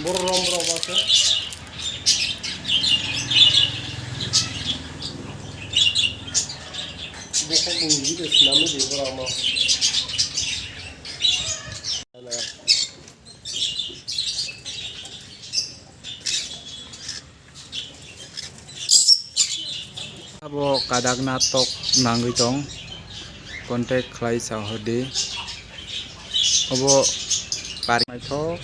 Borrom robası. Bu kadın gibi sinamı değil brama. Abo kadakna tok nangui tong contact khlai sahodi abo par naithok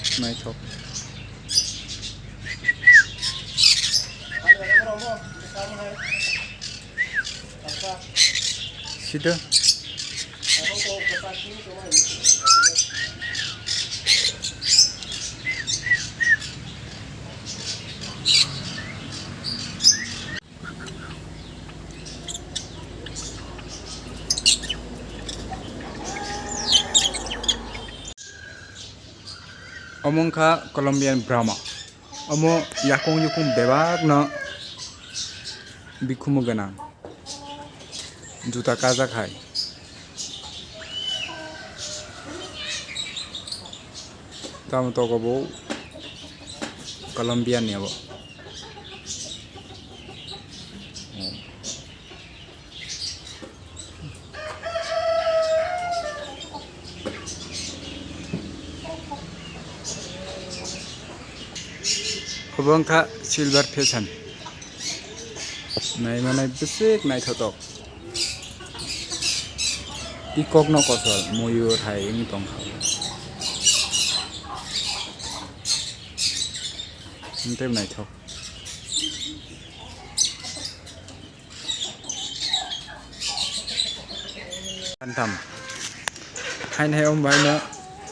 sida omongkha Colombian Brahma omo yakung yukung bebak no bikumu ganang juta kajak hai tam to ko bo Colombian ni abo Hubungkha silver fashion nai manai besik nai thotok peacock no kosol moyur hai ini tongkha ntem nai thok antam hain hai om bai no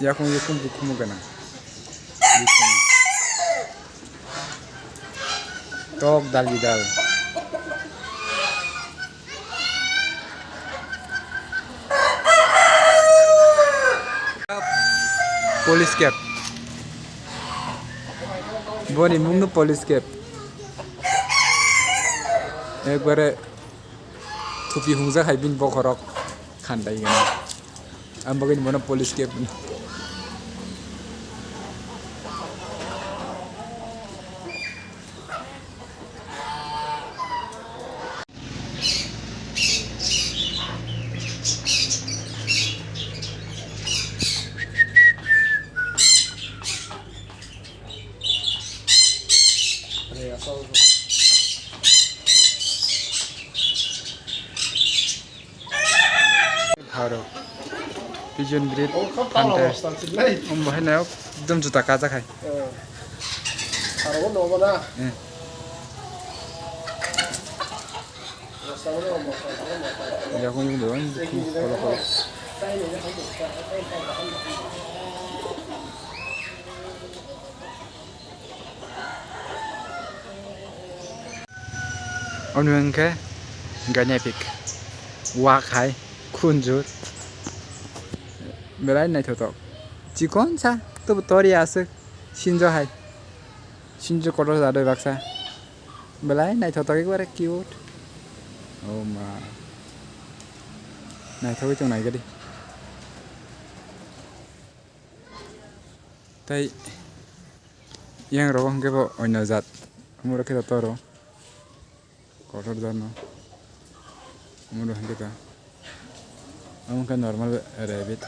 yakung yakung bukumu gana tok dal gidal police cap boni mungnu police cap ekbare thupi hungja haibin bokhorok khandai gana ambagin mona police cap haro pigeon breed hunter bahai naok ekdom juta kajak hai Haro no mana. yakung yung doon kolo kolo onwengke ganepik wak hai kunjut belai nai thotok chikon sa to tori asuk sinjo hai sinjo kolor jadoi baksa belai nai thotok ekbare cute oh ma nai thoi chong nai gadi tai yang ro hongke bo onyo jat amuro ke toro kolor jano amuro hongke ta amungka normal rabbit